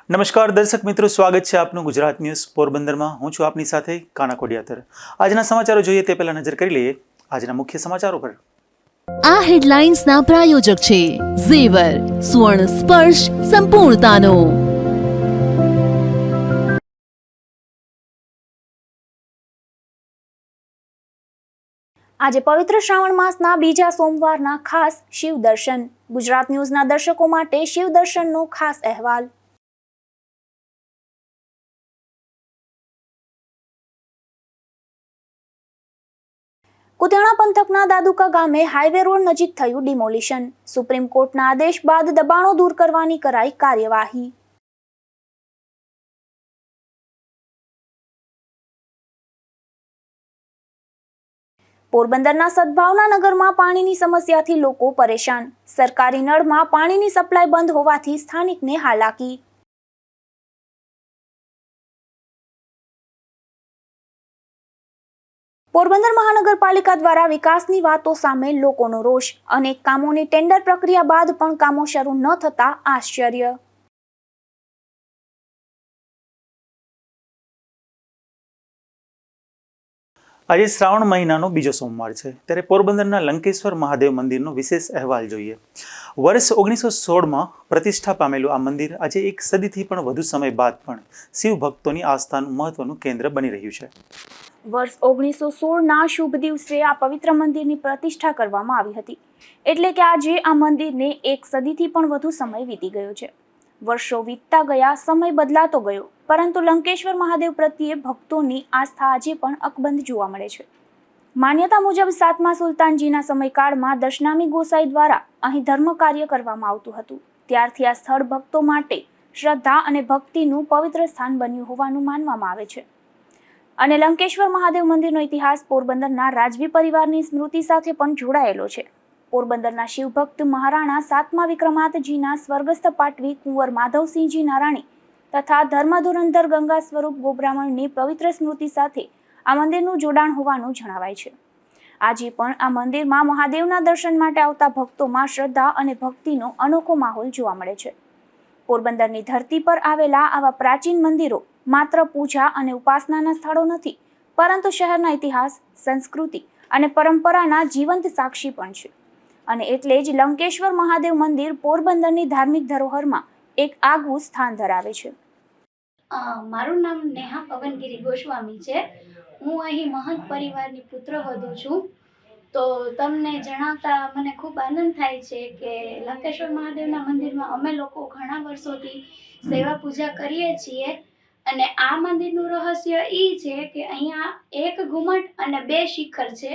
નમસ્કાર દર્શક મિત્રો, સ્વાગત છે આપનું ગુજરાત ન્યૂઝ પોરબંદરમાં। હું છું આપની સાથે કાના કોડિયાતર। આજના સમાચારો જોઈએ તે પહેલા નજર કરી લઈએ આજના મુખ્ય સમાચારો પર। આ હેડલાઇન્સના પ્રાયોજક છે ઝેવર, સુવર્ણ સ્પર્શ સંપૂર્ણતાનો। આજે પવિત્ર શ્રાવણ માસના બીજા સોમવારના ખાસ શિવ દર્શન। ગુજરાત ન્યૂઝના દર્શકો માટે શિવ દર્શનનો ખાસ અહેવાલ। કુતિયાણા પંથકના દાદુકા ગામે હાઈવે રોડ નજીક થયું ડિમોલિશન। સુપ્રીમ કોર્ટના આદેશ બાદ દબાણો દૂર કરવાની કરાઈ કાર્યવાહી। પોરબંદરના સદભાવના નગરમાં પાણીની સમસ્યાથી લોકો પરેશાન। સરકારી નળમાં પાણીની સપ્લાય બંધ હોવાથી સ્થાનિકને હાલાકી। પોરબંદર મહાનગરપાલિકા દ્વારા વિકાસની વાતો સામે લોકોનો રોષ। અનેક કામોની ટેન્ડર પ્રક્રિયા બાદ પણ કામો શરૂ ન થતા આશ્ચર્ય। આજે શ્રાવણ મહિનાનો બીજો સોમવાર છે, ત્યારે પોરબંદરના લંકેશ્વર મહાદેવ મંદિરનો વિશેષ અહેવાલ જોઈએ। વર્ષ 1916માં પ્રતિષ્ઠા પામેલું આ મંદિર આજે એક સદીથી પણ વધુ સમય બાદ પણ શિવ ભક્તોની આસ્થાનું મહત્વનું કેન્દ્ર બની રહ્યું છે। વર્ષ 1916ના શુભ દિવસે આ પવિત્ર મંદિરની પ્રતિષ્ઠા કરવામાં આવી હતી, એટલે કે આજે આ મંદિરને એક સદીથી પણ વધુ સમય વીતી ગયો છે। વર્ષો વીતતા ગયા, સમય બદલાતો ગયો, પરંતુ લંકેશ્વર મહાદેવ પ્રત્યે ભક્તોની આસ્થા આજે પણ અકબંધ જોવા મળે છે। માન્યતા મુજબ 7મા સુલતાનજીના સમયકાળમાં દશનામી ગોસાઈ દ્વારા અહીં ધર્મ કાર્ય કરવામાં આવતું હતું। ત્યારથી આ સ્થળ ભક્તો માટે શ્રદ્ધા અને ભક્તિનું પવિત્ર સ્થાન બન્યું હોવાનું માનવામાં આવે છે। અને લંકેશ્વર મહાદેવ મંદિરનો ઇતિહાસ પોરબંદરના રાજવી પરિવારની સ્મૃતિ સાથે પણ જોડાયેલો છે। પોરબંદરના શિવભક્ત મહારાણા 7મા વિક્રમાદજીના સ્વર્ગસ્થ પાટવી કુંવર માધવસિંહજી નારાણી તથા ધર્મધુરંધર ગંગા સ્વરૂપ ગોબ્રાહ્મણની પવિત્ર સ્મૃતિ સાથે આ મંદિરનું જોડાણ હોવાનું જણાવાય છે। આજે પણ આ મંદિરમાં મહાદેવના દર્શન માટે આવતા ભક્તોમાં શ્રદ્ધા અને ભક્તિનો અનોખો માહોલ જોવા મળે છે। પોરબંદરની ધરતી પર આવેલા આવા પ્રાચીન મંદિરો માત્ર પૂજા અને ઉપાસનાના સ્થળો નથી, પરંતુ શહેરના ઇતિહાસ, સંસ્કૃતિ અને પરંપરાના જીવંત સાક્ષી પણ છે। અને એટલે જ લંકેશ્વર મહાદેવ મંદિર પોરબંદરની ધાર્મિક ધરોહરમાં એક આગવું સ્થાન ધરાવે છે। મારું નામ નેહા પવનગીરી ગોસ્વામી છે। હું અહીં મહંત પરિવારની પુત્રવધુ છું। તો તમને જણાવતા મને ખૂબ આનંદ થાય છે કે લંકેશ્વર મહાદેવના મંદિરમાં અમે લોકો ઘણા વર્ષોથી સેવા પૂજા કરીએ છીએ। અને આ મંદિરનું રહસ્ય એ છે કે અહીંયા એક ઘુમટ અને 2 શિખર છે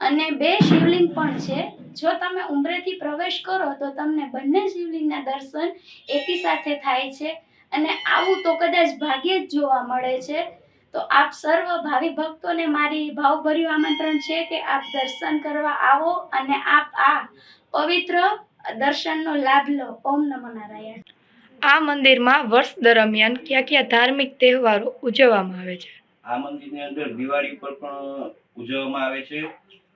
અને 2 શિવલિંગ પણ છે। જો તમે ઉંબરેથી પ્રવેશ કરો તો તમને બંને શિવલિંગના દર્શન એકી સાથે થાય છે અને આવું તો કદાચ ભાગ્યે જ જોવા મળે છે। તો આપ સર્વ ભાવિ ભક્તોને મારી ભાવભર્યું આમંત્રણ છે કે આપ દર્શન કરવા આવો અને આપ આ પવિત્ર દર્શનનો લાભ લો। ઓમ નમો નારાયણ। આ મંદિરમાં વર્ષ દરમિયાન કયા ધાર્મિક તહેવારો ઉજવવામાં આવે છે? આ મંદિરની અંદર દિવાળી પર પણ ઉજવવામાં આવે છે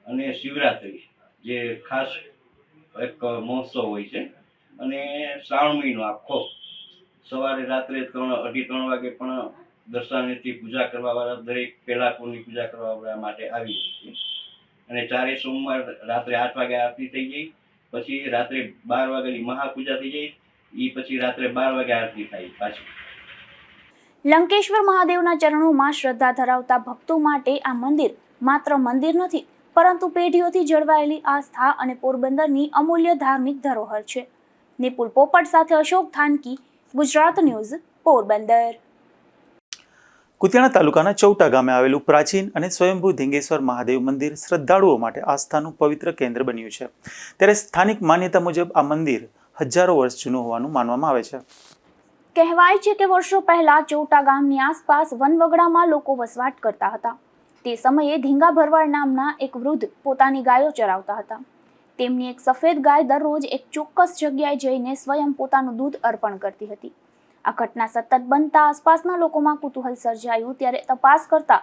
અને શિવરાત્રી જે ખાસ એક મહોત્સવ હોય છે। અને શ્રાવણ મહિનો આખો સવારે રાત્રે 2:30 વાગે પણ દર્શનાર્થી પૂજા કરવા વાળા દરેક પેલાપુરની પૂજા કરવા વાળા માટે આવી જાય છે। અને ચારે સોમવાર રાત્રે 8 વાગે આરતી થઈ જાય, પછી રાત્રે 12 વાગ્યાની મહાપૂજા થઈ જાય, એ પછી રાત્રે 12 વાગે આરતી થાય પાછી। લંકેશ્વર મહાદેવના ચરણોમાં શ્રદ્ધા ધરાવતા ભક્તો માટે આ મંદિર માત્ર મંદિર નથી, પરંતુ પેઢીઓથી જળવાયેલી આસ્થા અને પોરબંદરની અમૂલ્ય ધાર્મિક ધરોહર છે। નિપુલ પોપટ સાથે અશોક થાનકી, ગુજરાત ન્યૂઝ, પોરબંદર। કુતિયાણા તાલુકાના ચૌટા ગામે આવેલું પ્રાચીન અને સ્વયંભૂ ધીંગેશ્વર મહાદેવ મંદિર શ્રદ્ધાળુઓ માટે આસ્થાનું પવિત્ર કેન્દ્ર બન્યું છે। ત્યારે સ્થાનિક માન્યતા મુજબ આ મંદિર હજારો વર્ષ જૂનું હોવાનું માનવામાં આવે છે। કહેવાય છે કે વર્ષો પહેલા ચૌટા ગામની આસપાસ વનવગડામાં લોકો વસવાટ કરતા હતા। તે સમયે ધીંગા ભરવાડ નામના એક વૃદ્ધ પોતાની ગાયો ચરાવતા હતા। તેમની એક સફેદ ગાય દરરોજ એક ચોક્કસ જગ્યાએ જઈને સ્વયં પોતાનું દૂધ અર્પણ કરતી હતી। આ ઘટના સતત બનતા આસપાસના લોકોમાં કુતૂહલ સર્જાયું। ત્યારે તપાસ કરતા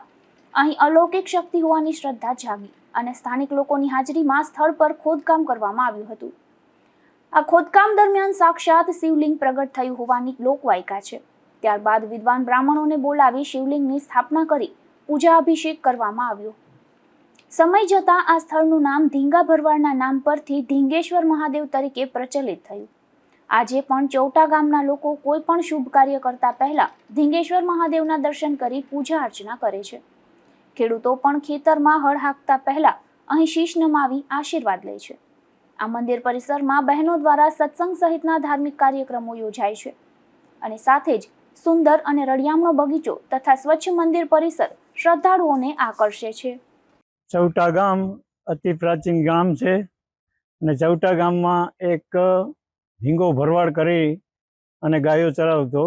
અહીં અલૌકિક શક્તિ હોવાની શ્રદ્ધા જાગી અને સ્થાનિક લોકોની હાજરીમાં સ્થળ પર ખોદકામ કરવામાં આવ્યું હતું। આ ખોદકામ દરમિયાન સાક્ષાત શિવલિંગ પ્રગટ થયું હોવાની લોકવાયકા છે. ત્યારબાદ વિદ્વાન બ્રાહ્મણોને બોલાવી શિવલિંગની સ્થાપના કરી પૂજા અભિષેક કરવામાં આવ્યો. સમય જતાં આ સ્થળનું નામ ધીંગા ભરવાડના નામ પરથી ધીંગેશ્વર મહાદેવ તરીકે પ્રચલિત થયું. આજે પણ ચૌટા ગામના લોકો કોઈ પણ શુભ કાર્ય કરતા પહેલા ધીંગેશ્વર મહાદેવના દર્શન કરી પૂજા અર્ચના કરે છે. ખેડૂતો પણ ખેતરમાં હળ હાંકતા પહેલા અહીં શીશ નમાવી આશીર્વાદ લે છે. આ મંદિર પરિસરમાં બહેનો દ્વારા સત્સંગ સહિતના ધાર્મિક કાર્યક્રમો યોજાય છે અને સાથે જ સુંદર અને રળિયામણો બગીચો તથા સ્વચ્છ મંદિર પરિસર શ્રદ્ધાળુઓને આકર્ષે છે. ચૌટા ગામ અતિ પ્રાચીન ગામ છે અને ચૌટા ગામમાં એક ધીંગો ભરવાડ કરી અને ગાયો ચરાવતો.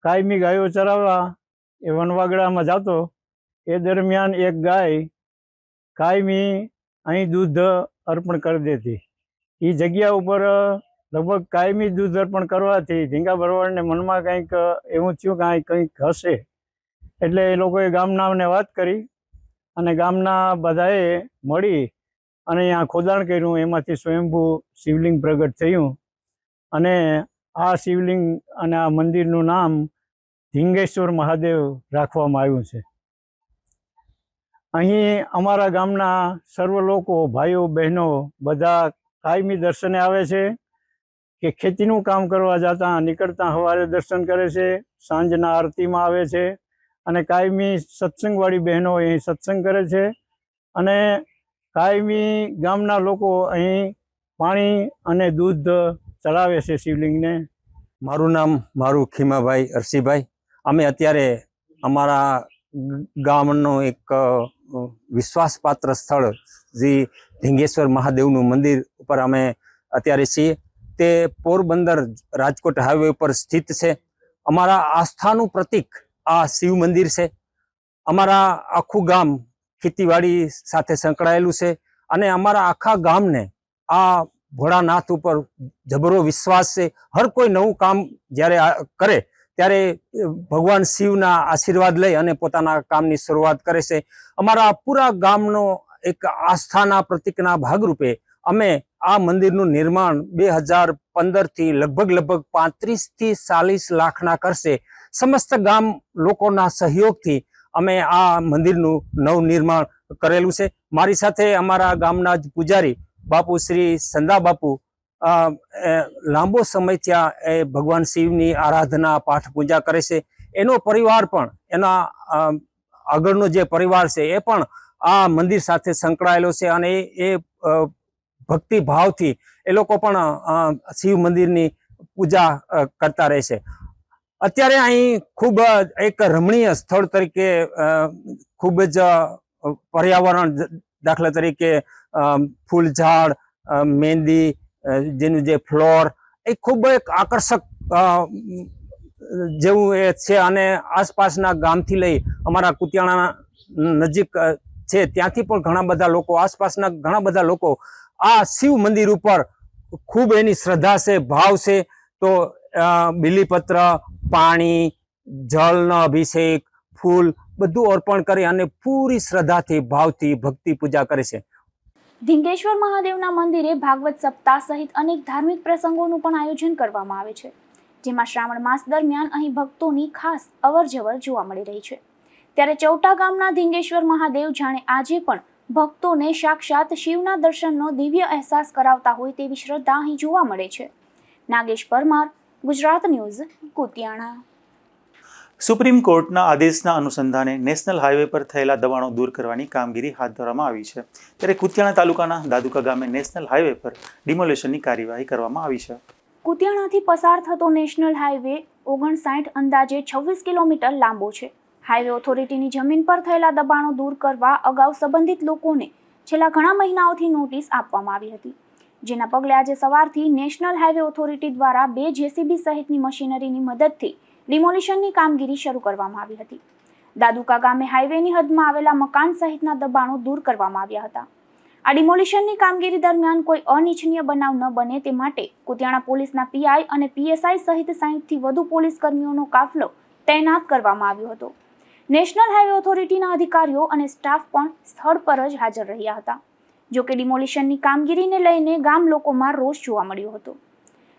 કાયમી ગાયો ચરાવવા એ વનવાગડામાં જતો. એ દરમિયાન એક ગાય કાયમી અહીં દૂધ અર્પણ કરી દેતી. એ જગ્યા ઉપર લગભગ કાયમી દૂધ અર્પણ કરવાથી ધીંગા ભરવાડને મનમાં કંઈક એવું થયું કે કંઈક હશે. એટલે એ લોકોએ ગામનાને વાત કરી અને ગામના બધાએ મળી અને અહીંયા ખોદાણ કર્યું. એમાંથી સ્વયંભૂ શિવલિંગ પ્રગટ થયું અને આ શિવલિંગ અને આ મંદિરનું નામ ધીંગેશ્વર મહાદેવ રાખવામાં આવ્યું છે. અહીં અમારા ગામના સર્વ લોકો, ભાઈઓ બહેનો બધા કાયમી દર્શને આવે છે કે ખેતીનું કામ કરવા જતા નીકળતા સવારે દર્શન કરે છે, સાંજના આરતીમાં આવે છે અને કાયમી સત્સંગવાળી બહેનો અહીં સત્સંગ કરે છે અને કાયમી ગામના લોકો અહીં પાણી અને દૂધ ચડાવે છે શિવલિંગને. મારું નામ ખીમાભાઈ અરસીભાઈ. અમે અત્યારે અમારા ગામનું એક વિશ્વાસપાત્ર સ્થળ જે ધીંગેશ્વર મહાદેવનું મંદિર ઉપર અમે અત્યારે છીએ. તે પોરબંદર રાજકોટ હાઈવે ઉપર સ્થિત છે. અમારા આસ્થાનું પ્રતીક આ શિવ મંદિર છે. અમારા આખું ગામ ખેતીવાડી સાથે સંકળાયેલું છે અને અમારા આખા ગામને આ ભોળાનાથ ઉપર જબરો વિશ્વાસ છે. હર કોઈ નવું કામ જ્યારે કરે ત્યારે ભગવાન શિવના આશીર્વાદ લઈ અને પોતાના કામની શરૂઆત કરે છે. અમારા પૂરા ગામનો એક આસ્થાના પ્રતીકના ભાગરૂપે અમે આ મંદિરનું નિર્માણ 2015થી લગભગ 35 થી 40 લાખના ખર્ચે સમસ્ત ગામ લોકોના સહયોગથી અમે આ મંદિરનું નવનિર્માણ કરેલું છે. મારી સાથે અમારા ગામના જ પૂજારી બાપુ શ્રી સંદા બાપુ લાંબો સમયથી એ ભગવાન શિવની આરાધના પાઠ પૂજા કરે છે. એનો પરિવાર પણ, એના આગળનો જે પરિવાર છે એ પણ આ મંદિર સાથે સંકળાયેલો છે અને એ ભક્તિ ભાવથી એ લોકો પણ શિવ મંદિરની પૂજા કરતા રહે છે. અત્યારે અહીં ખૂબ એક રમણીય સ્થળ તરીકે ખૂબ જ પર્યાવરણ, દાખલા તરીકે ફૂલ ઝાડ, મહેંદી જેનું જે ફ્લોર, એ ખૂબ એક આકર્ષક જેવું એ છે અને આસપાસના ગામથી લઈ અમારા કુતિયાણા નજીક છે ત્યાંથી પણ ઘણા બધા લોકો, આસપાસના ઘણા બધા લોકો આ શિવ મંદિર ઉપર ખૂબ એની શ્રદ્ધા છે, ભાવ છે. તો બીલીપત્ર, પાણી, જળનો અભિષેક, ફૂલ બધું અર્પણ કરી અને પૂરી શ્રદ્ધાથી, ભાવથી ભક્તિ પૂજા કરે છે. ધીંગેશ્વર મહાદેવના મંદિરે ભાગવત સપ્તાહ સહિત અનેક ધાર્મિક પ્રસંગોનું પણ આયોજન કરવામાં આવે છે, જેમાં શ્રાવણ માસ દરમિયાન અહીં ભક્તોની ખાસ અવરજવર જોવા મળી રહી છે. ત્યારે ચૌટા ગામના ધીંગેશ્વર મહાદેવ જાણે આજે પણ ભક્તોને સાક્ષાત શિવના દર્શનનો દિવ્ય અહેસાસ કરાવતા હોય તેવી શ્રદ્ધા અહીં જોવા મળે છે. નાગેશ પરમાર, ગુજરાત ન્યૂઝ, કુતિયાણા. સુપ્રીમ કોર્ટના આદેશના અનુસંધાને નેશનલ હાઈવે પર થયેલા દબાણો દૂર કરવાની કામગીરી હાથ ધરવામાં આવી છે. ત્યારે કુતિયાણા તાલુકાના દાદુકા ગામે નેશનલ હાઈવે પર ડિમોલેશનની કાર્યવાહી કરવામાં આવી છે. કુતિયાણાથી પસાર થતો નેશનલ હાઈવે 59 અંદાજે 26 કિલોમીટર લાંબો છે. હાઈવે ઓથોરિટીની જમીન પર થયેલા દબાણો દૂર કરવા અગાઉ સંબંધિત લોકોને છેલ્લા ઘણા મહિનાઓથી નોટિસ આપવામાં આવી હતી, જેના પગલે આજે સવારથી નેશનલ હાઈવે ઓથોરિટી દ્વારા 2 જેસીબી સહિતની મશીનરીની મદદથી ડિમોલિશનની કામગીરી શરૂ કરવામાં આવી હતી. દાદુકા ગામે હાઈવેની હદમાં આવેલા મકાન સહિતના દબાણો દૂર કરવામાં આવ્યા હતા. આ ડિમોલિશનની કામગીરી દરમિયાન કોઈ અનિચ્છનીય બનાવ ન બને તે માટે કુતિયાણા પોલીસના પીઆઈ અને પીએસઆઈ સહિત 60થી વધુ પોલીસ કર્મીઓનો કાફલો તૈનાત કરવામાં આવ્યો હતો. નેશનલ હાઈવે ઓથોરિટીના અધિકારીઓ અને સ્ટાફ પણ સ્થળ પર જ હાજર રહ્યા હતા, જો કે ડિમોલિશનની કામગીરીને લઈને ગામ લોકોમાં રોષ જોવા મળ્યો હતો.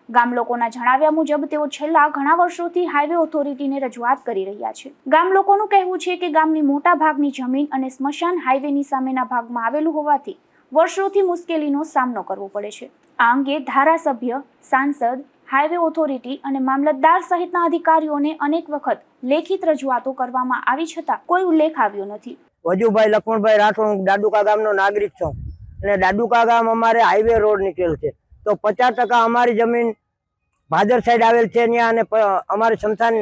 ગામ લોકોના જણાવ્યા મુજબ તેઓ છેલ્લા ઘણા વર્ષોથી હાઈવે ઓથોરિટીને રજૂઆત કરી રહ્યા છે. ગામ લોકોનું કહેવું છે કે ગામની મોટા ભાગની જમીન અને સ્મશાન હાઈવેની સામેના ભાગમાં આવેલું હોવાથી વર્ષોથી મુશ્કેલીનો સામનો કરવો પડે છે. આ અંગે ધારાસભ્ય, સાંસદ, હાઈવે ઓથોરિટી અને મામલતદાર સહિતના અધિકારીઓને અનેક વખત લેખિત રજૂઆતો કરવામાં આવી છતાં કોઈ ઉલ્લેખ આવ્યો નથી. વજુભાઈ લક્ષ્મણભાઈ રાઠોડ, હું દાદુકા ગામનો નાગરિક છું અને દાદુકા ગામ અમારે હાઈવે રોડ નીકળેલ છે, તો 50% અમારી જમીન ભાદર સાઈડ આવેલ છે ત્યાં અને અમારી શમશાન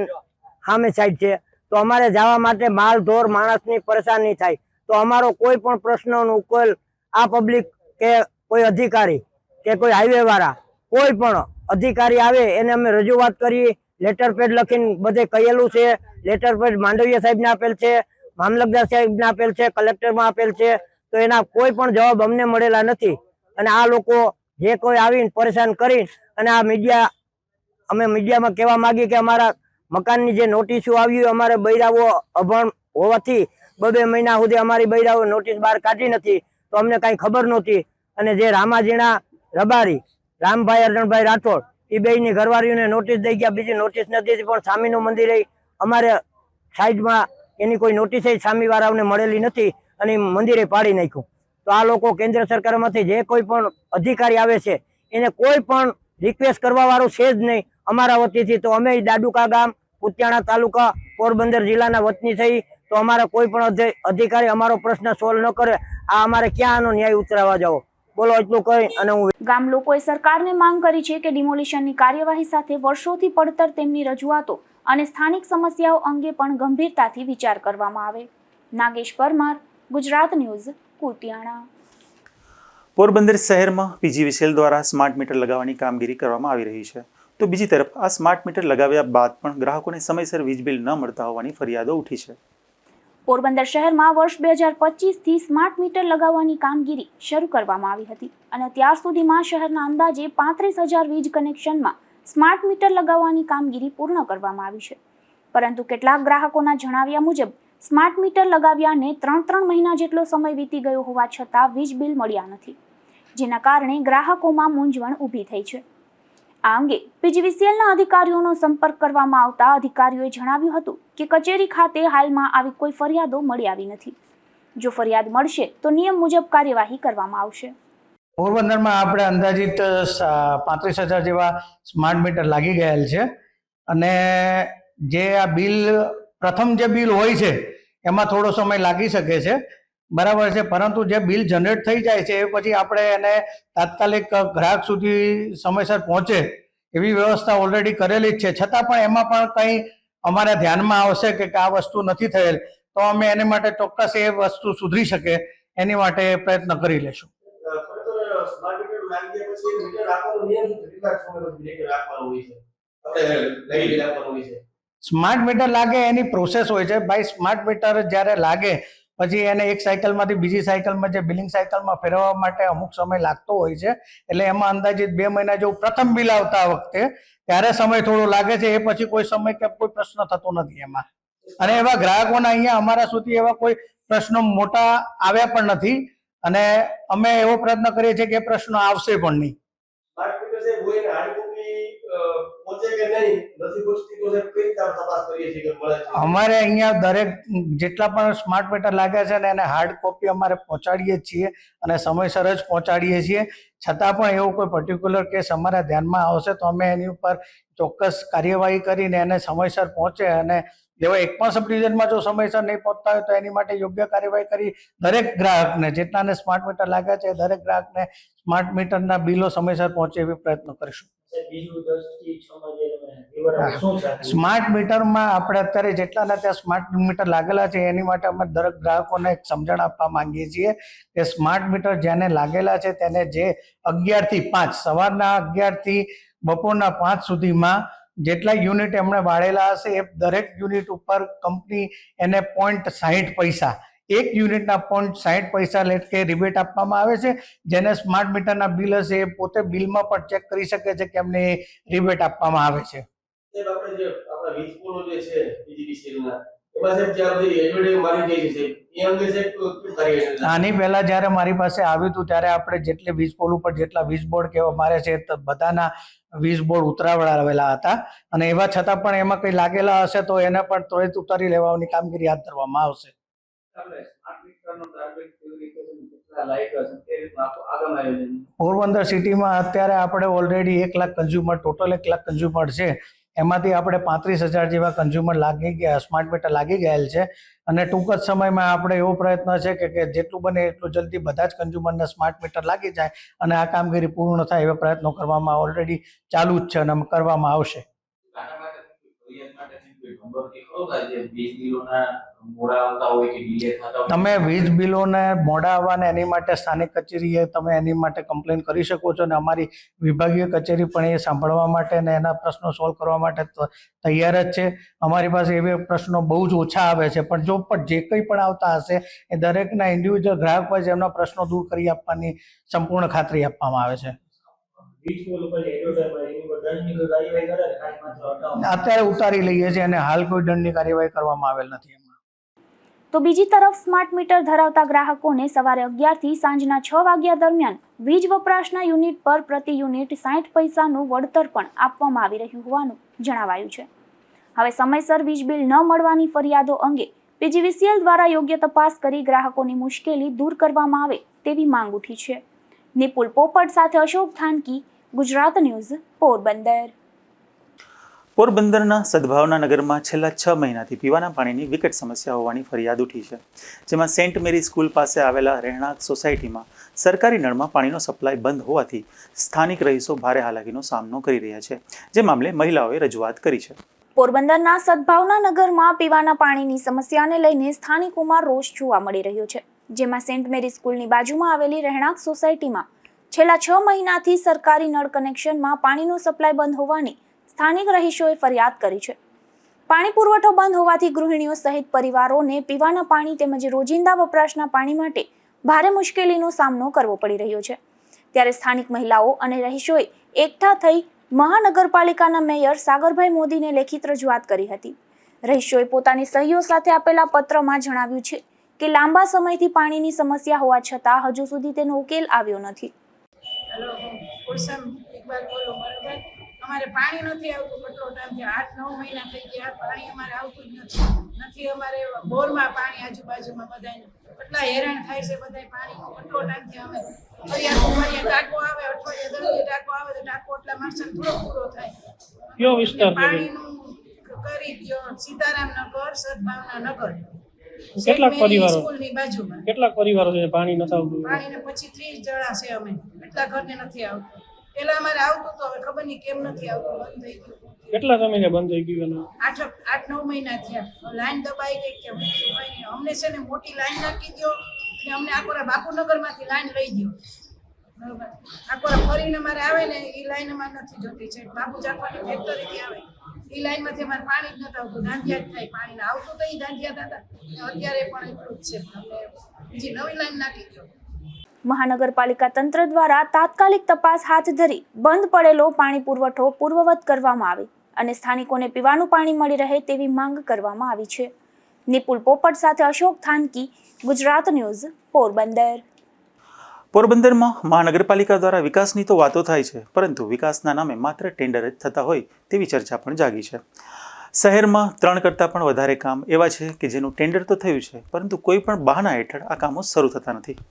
સામે સાઈડ છે, તો અમારે જવા માટે માલ ઢોર માણસની પરેશાની થાય. તો અમારો કોઈ પણ પ્રશ્નનો ઉકેલ આ પબ્લિક કે કોઈ અધિકારી કે કોઈ હાઈવે વાળા કોઈ પણ અધિકારી આવે એને અમે રજૂઆત કરી, લેટર પેડ લખીને બધે કહેલું છે. લેટર પેડ માંડવિયા સાહેબને આપેલ છે, મામલતદાર સાહેબને આપેલ છે, કલેક્ટરમાં આપેલ છે, તો એના કોઈ પણ જવાબ અમને મળેલા નથી. અને આ લોકો જે કોઈ આવીને પરેશાન કરી અને આ અમે મીડિયામાં કહેવા માંગીએ કે અમારા મકાનની જે નોટિસો આવી અમારે બૈરાઓ અભણ હોવાથી 2 મહિના સુધી અમારી બૈરાઓ નોટિસ બહાર કાઢી નથી, તો અમને કાંઈ ખબર નહોતી. અને જે રામાજીના રબારી રામભાઈ અરણભાઈ રાઠોડ એ બેયની ઘરવાળીઓને નોટિસ દઈ ગયા, બીજી નોટિસ નથી, પણ સ્વામીનું મંદિર અમારે સાઈડમાં એની કોઈ નોટિસ સ્વામીવાળાઓને મળેલી નથી અને મંદિરે પાડી નાખ્યું. તો આ લોકો કેન્દ્ર સરકારમાંથી જે કોઈ પણ અધિકારી આવે છે એને કોઈ પણ રિક્વેસ્ટ કરવા વાળું છે જ નહીં અમારા વતીથી. તો અમે દાદુકા ગામ, કુતિયાણા તાલુકા, પોરબંદર જિલ્લાના વતની થઈ, તો અમારા કોઈ પણ અધિકારી અમારો પ્રશ્ન સોલ્વ ન કરે, આ અમારે ક્યાં આનો ન્યાય ઉતરાવવા જાવ? બોલો, એટલું કહી અને હું ગામ લોકોએ સરકારને માંગ કરી છે કે ડિમોલિશનની કાર્યવાહી સાથે વર્ષોથી પડતર તેમની રજૂઆતો અને સ્થાનિક સમસ્યાઓ અંગે પણ ગંભીરતાથી વિચાર કરવામાં આવે. નાગેશ પરમાર, ગુજરાત ન્યૂઝ, કુતિયાણા. પોરબંદર શહેરમાં પીજીવીસીએલ દ્વારા સ્માર્ટ મીટર લગાવવાની કામગીરી કરવામાં આવી રહી છે, તો બીજી તરફ આ સ્માર્ટ મીટર લગાવ્યા બાદ પણ ગ્રાહકોને સમયસર વીજ બિલ ન મળતા હોવાની ફરિયાદો ઉઠી છે. પોરબંદર શહેરમાં વર્ષ 2025થી સ્માર્ટ મીટર લગાવવાની કામગીરી શરૂ કરવામાં આવી હતી અને ત્યાર સુધીમાં શહેરના અંદાજે 35,000 વીજ કનેક્શનમાં સ્માર્ટ મીટર લગાવવાની કામગીરી પૂર્ણ કરવામાં આવી છે. પરંતુ કેટલાક ગ્રાહકોના જણાવ્યા મુજબ સ્માર્ટ મીટર લગાવ્યાને 3 મહિના જેટલો સમય વીતી ગયો હોવા છતાં વીજ બિલ મળ્યા નથી, જેના કારણે ગ્રાહકોમાં મૂંઝવણ ઊભી થઈ છે. આ અંગે પીજીવીસીએલના અધિકારીઓનો સંપર્ક કરવામાં આવતા અધિકારીઓએ જણાવ્યું હતું કે કચેરી ખાતે હાલમાં આવી કોઈ ફરિયાદો મળી આવી નથી. જો ફરિયાદ મળશે તો નિયમ મુજબ કાર્યવાહી કરવામાં આવશે. પોરબંદરમાં આપણે અંદાજિત 35,000 જેવા સ્માર્ટ મીટર લાગી ગયેલ છે અને જે આ બિલ પ્રથમ જે બિલ હોય છે એમાં થોડો સમય લાગી શકે છે, બરાબર છે, પરંતુ જે બિલ જનરેટ થઈ જાય છે એ પછી આપણે એને તાત્કાલિક ગ્રાહક સુધી સમયસર પહોંચે એવી વ્યવસ્થા ઓલરેડી કરેલી જ છે. છતાં પણ એમાં પણ કંઈ અમારા ધ્યાનમાં આવશે કે આ વસ્તુ નથી થયેલ તો અમે એની માટે ચોક્કસ એ વસ્તુ સુધરી શકે એની માટે પ્રયત્ન કરી લેશું. સ્માર્ટ મીટર લાગે એની પ્રોસેસ હોય છે ભાઈ. સ્માર્ટ મીટર જ્યારે લાગે પછી એને એક સાયકલમાંથી બીજી સાયકલમાં જે બિલિંગ સાયકલમાં ફેરવવા માટે અમુક સમય લાગતો હોય છે, એટલે એમાં અંદાજિત 2 મહિના જેવું પ્રથમ બિલ આવતા વખતે ત્યારે સમય થોડો લાગે છે, એ પછી કોઈ સમય કે કોઈ પ્રશ્ન થતો નથી એમાં. અને એવા ગ્રાહકોના અહીંયા અમારા સુધી એવા કોઈ પ્રશ્નો મોટા આવ્યા પણ નથી અને અમે એવો પ્રયત્ન કરીએ છીએ કે એ પ્રશ્નો આવશે પણ નહીં. અમારે અહીંયા દરેક જેટલા પણ સ્માર્ટ મીટર લાગ્યા છે ને એને હાર્ડ કોપી અમારે પહોંચાડીએ છીએ અને સમયસર જ પહોંચાડીએ છીએ. છતાં પણ એવો કોઈ પર્ટિક્યુલર કેસ અમારા ધ્યાનમાં આવશે તો અમે એની ઉપર ચોક્કસ કાર્યવાહી કરીને એને સમયસર પહોંચે અને એવા એક પણ સબ ડિવિઝનમાં જો સમયસર નહીં પહોંચતા હોય તો એની માટે યોગ્ય કાર્યવાહી કરી દરેક ગ્રાહકને જેટલાને સ્માર્ટ મીટર લાગ્યા છે દરેક ગ્રાહકને સ્માર્ટ મીટરના બિલો સમયસર પહોંચે એવી પ્રયત્ન કરીશું. સ્માર્ટ મીટરમાં આપણે અત્યારે જેટલાના ત્યાં સ્માર્ટ મીટર લાગેલા છે એની માટે અમે દરેક ગ્રાહકોને એક સમજણ આપવા માંગીએ છીએ કે સ્માર્ટ મીટર જેને લાગેલા છે તેને જે 11 થી 5 સવારના 11 થી બપોરના 5 સુધીમાં જેટલા યુનિટ એમણે વાળેલા હશે એ દરેક યુનિટ ઉપર કંપની એને 0.60 એક યુનિટના 0.60 લેટ કે રિબેટ આપવામાં આવે છે, જેને સ્માર્ટ મીટરના બિલ હશે એ પોતે બિલમાં પણ ચેક કરી શકે છે કે એમને રિબેટ આપવામાં આવે છે. આની પહેલા જ્યારે મારી પાસે આવ્યું હતું ત્યારે આપણે જેટલે વીજ પોલ ઉપર જેટલા વીજ બોર્ડ કેવા મારે છે બધાના વીજ બોર્ડ ઉતરાવેલા હતા અને એવા છતાં પણ એમાં કંઈ લાગેલા હશે તો એને પણ ત્વરિત ઉતારી લેવાની કામગીરી હાથ ધરવામાં આવશે. પોરબંદર સિટીમાં અત્યારે આપણે already 1 lakh consumer total 1 lakh consumer છે. એમાંથી આપણે 35,000 જેવા કન્ઝ્યુમર સ્માર્ટ મીટર લાગી ગયેલ છે અને ટૂંક જ સમયમાં આપણે એવો પ્રયત્ન છે કે જેટલું બને એટલું જલ્દી બધા જ કન્ઝ્યુમરને સ્માર્ટ મીટર લાગી જાય અને આ કામગીરી પૂર્ણ થાય એવા પ્રયત્નો કરવામાં ઓલરેડી ચાલુ જ છે અને કરવામાં આવશે. તમે વીજ બિલોને મોડા આવવાને એની માટે સ્થાનિક કચેરીએ તમે એની માટે કમ્પ્લેન કરી શકો છો અને અમારી વિભાગીય કચેરી પણ એ સાંભળવા માટે અને એના પ્રશ્નો સોલ્વ કરવા માટે તૈયાર જ છે. અમારી પાસે એવા પ્રશ્નો બહુ જ ઓછા આવે છે પણ જો પણ જે કંઈ પણ આવતા હશે એ દરેકના ઇન્ડિવિજ્યુઅલ ગ્રાહક વાઇઝ એમના પ્રશ્નો દૂર કરી આપવાની સંપૂર્ણ ખાતરી આપવામાં આવે છે. અત્યારે ઉતારી લઈએ છીએ અને હાલ કોઈ દંડની કાર્યવાહી કરવામાં આવેલ નથી. તો બીજી તરફ સ્માર્ટ મીટર ધરાવતા ગ્રાહકોને સવારે 11 થી સાંજના 6 વાગ્યા દરમિયાન વીજ વપરાશના યુનિટ પર પ્રતિ યુનિટ 60 પૈસાનું વળતર પણ આપવામાં આવી રહ્યું હોવાનું જણાવાયું છે. હવે સમયસર વીજ બિલ ન મળવાની ફરિયાદો અંગે પીજીવીસીએલ દ્વારા યોગ્ય તપાસ કરી ગ્રાહકોની મુશ્કેલી દૂર કરવામાં આવે તેવી માંગ ઉઠી છે. નિપુલ પોપટ સાથે અશોક થાનકી, ગુજરાત ન્યૂઝ, પોરબંદર. પોરબંદરના સદભાવના નગરમાં છેલ્લા 6 મહિનાથી પીવાના પાણીની વિકટ સમસ્યા હોવાની ફરિયાદ ઉઠી છે. જેમાં સેન્ટ મેરી સ્કૂલ પાસે આવેલા રહેણાંક સોસાયટીમાં સરકારી નળમાં પાણીનો સપ્લાય બંધ હોવાથી સ્થાનિક રહીશો ભારે હાલાકીનો સામનો કરી રહ્યા છે, જે મામલે મહિલાઓએ રજૂઆત કરી છે. પોરબંદરના સદભાવના નગરમાં પીવાના પાણીની સમસ્યાને લઈને સ્થાનિકોમાં રોષ જોવા મળી રહ્યો છે. જેમાં સેન્ટ મેરી સ્કૂલની બાજુમાં આવેલી રહેણાંક સોસાયટીમાં છેલ્લા 6 મહિનાથી સરકારી નળ કનેક્શનમાં પાણીનો સપ્લાય બંધ હોવાની સ્થાનિક રહીશોએ ફરિયાદ કરી છે. પાણી પુરવઠો બંધ હોવાથી ગૃહિણીઓ સહિત પરિવારોને પીવાના પાણી તેમજ રોજિંદા વપરાશના પાણી માટે ભારે મુશ્કેલીનો સામનો કરવો પડી રહ્યો છે. ત્યારે સ્થાનિક મહિલાઓ અને રહીશોએ એકઠા થઈ મહાનગરપાલિકાના મેયર સાગરભાઈ મોદીને લેખિત રજૂઆત કરી હતી. રહીશોએ પોતાની સહીઓ સાથે આપેલા પત્રમાં જણાવ્યું છે કે લાંબા સમયથી પાણીની સમસ્યા હોવા છતાં હજુ સુધી તેનો ઉકેલ આવ્યો નથી. અમારે પાણી નથી આવતું, કેટલો ટાઈમ છે, 8-9 મહિના થઈ ગયા, પાણી અમારે આવતું જ નથી. અમારે બોરમાં પાણી આજુબાજુમાં બધાને કેટલા હેરાન થાય છે બધા પાણીનો કેટલો ટાઈમથી અમે ફરિયાદ ટાંકો આવે, અઠવાડિયે દરરોજ ટાંકો આવે તો ટાંકો એટલા માણસો થોડો પૂરો થાય. કયો વિસ્તાર પાણીનું કરી દો, સીતારામનગર, સદભાવના નગર, કેટલાક પરિવારો સ્કૂલની બાજુમાં કેટલાક પરિવારો છે પાણી નથી આવતું. પાણીને પછી 30 જણા છે અમે, એટલા ઘરને નથી આવતું. પેલા અમારે આવતું તો હવે ખબર નહીં કેમ નથી આવતું, બંધ થઈ ગયું. કેટલા સમયને બંધ થઈ ગયું? 8-9 મહિના થયા. લાઈન દબાઈ ગઈ કે અમને છે ને મોટી લાઈન નાખી દો અને અમને આકોરા બાપુનગરમાંથી લાઈન લઈ દો. બરોબર, આકોરા ફરીને અમારે આવે ને એ લાઈન અમારે નથી જોતી છે. બાપુ ચાકવાની ફેક્ટરીથી આવે એ લાઈનમાંથી અમારે પાણી જ નથી આવતું, ધાંધિયા જ થાય. પાણીને આવતું તો એ ધાંધિયા થતા, અત્યારે પણ એટલું જ છે. અમને બીજી નવી લાઈન નાખી દો. મહાનગરપાલિકા તંત્ર દ્વારા તાત્કાલિક તપાસ હાથ ધરી બંધ પડેલો પાણી પુરવઠો પૂર્વવત કરવામાં આવે અને સ્થાનિકોને પીવાનું પાણી મળી રહે તેવી માંગ કરવામાં આવી છે. નિપુલ પોપટ સાથે અશોક થાનકી, ગુજરાત ન્યૂઝ, પોરબંદર. પોરબંદરમાં મહાનગરપાલિકા દ્વારા વિકાસની તો વાતો થાય છે, પરંતુ વિકાસના નામે માત્ર ટેન્ડર જ થતા હોય તેવી ચર્ચા પણ જાગી છે. શહેરમાં 3 કરતાં પણ વધારે કામ એવા છે કે જેનું ટેન્ડર તો થયું છે, પરંતુ કોઈ પણ બહાના હેઠળ આ કામો શરૂ થતા નથી.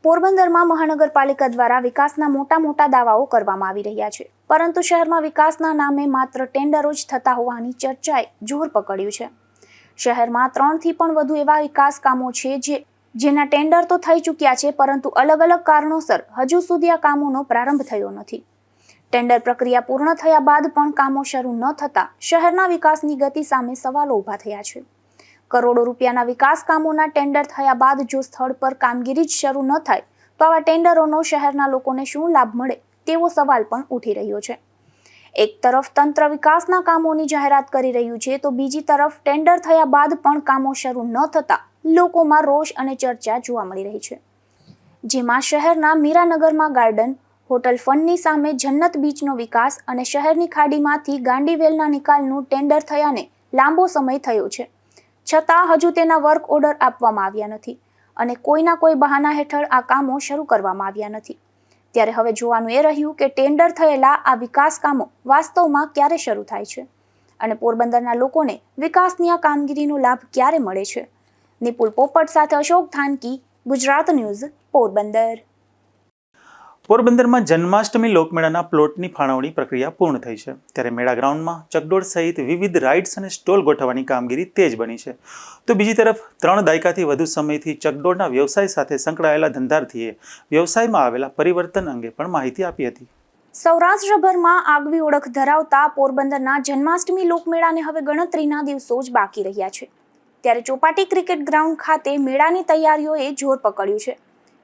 પોરબંદરમાં મહાનગરપાલિકા દ્વારા વિકાસના મોટા દાવાઓ કરવામાં આવી રહ્યા છે, પરંતુ શહેરમાં વિકાસના નામે માત્ર ટેન્ડરો જ થતા હોવાની ચર્ચાએ જોર પકડ્યું છે. શહેરમાં 3 થી પણ વધુ એવા વિકાસ કામો છે જેના ટેન્ડર તો થઈ ચૂક્યા છે, પરંતુ અલગ અલગ કારણોસર હજુ સુધી આ કામોનો પ્રારંભ થયો નથી. ટેન્ડર પ્રક્રિયા પૂર્ણ થયા બાદ પણ કામો શરૂ ન થતા શહેરના વિકાસની ગતિ સામે સવાલો ઊભા થયા છે. કરોડો રૂપિયાના વિકાસ કામોના ટેન્ડર થયા બાદ જો સ્થળ પર કામગીરી જ શરૂ ન થાય તો આવા ટેન્ડરોનો શહેરના લોકોને શું લાભ મળે તેવો સવાલ પણ ઉઠી રહ્યો છે. એક તરફ તંત્ર વિકાસના કામોની જાહેરાત કરી રહ્યું છે તો બીજી તરફ ટેન્ડર થયા બાદ પણ કામો શરૂ ન થતા લોકોમાં રોષ અને ચર્ચા જોવા મળી રહી છે. જેમાં શહેરના મીરાનગરમાં ગાર્ડન, હોટલ ફંડની સામે જન્નત બીચનો વિકાસ અને શહેરની ખાડીમાંથી ગાંડીવેલના નિકાલનું ટેન્ડર થયાને લાંબો સમય થયો છે, છતાં હજુ તેના વર્ક ઓર્ડર આપવામાં આવ્યા નથી અને કોઈના કોઈ બહાના હેઠળ આ કામો શરૂ કરવામાં આવ્યા નથી. ત્યારે હવે જોવાનું એ રહ્યું કે ટેન્ડર થયેલા આ વિકાસ કામો વાસ્તવમાં ક્યારે શરૂ થાય છે અને પોરબંદરના લોકોને વિકાસની આ કામગીરીનો લાભ ક્યારે મળે છે. નિપુલ પોપટ સાથે અશોક થાનકી, ગુજરાત ન્યૂઝ, પોરબંદર. પોરબંદરમાં જન્માષ્ટમી લોકમેળાના પ્લોટની ફાળવણી પ્રક્રિયા પૂર્ણ થઈ છે. ત્યારે મેળા ગ્રાઉન્ડમાં ચકડોળ સહિત વિવિધ રાઇડ્સ અને સ્ટોલ ગોઠવવાની કામગીરી તેજ બની છે. તો બીજી તરફ 3 દાયકાથી વધુ સમયથી ચકડોળના વ્યવસાય સાથે સંકળાયેલા ધંધાર્થીએ વ્યવસાયમાં આવેલા પરિવર્તન અંગે પણ માહિતી આપી હતી. સૌરાષ્ટ્રભરમાં આગવી ઓળખ ધરાવતા પોરબંદરના જન્માષ્ટમી લોકમેળાને હવે ગણતરીના દિવસો જ બાકી રહ્યા છે. ત્યારે ચોપાટી ક્રિકેટ ગ્રાઉન્ડ ખાતે મેળાની તૈયારીઓએ જોર પકડ્યું છે,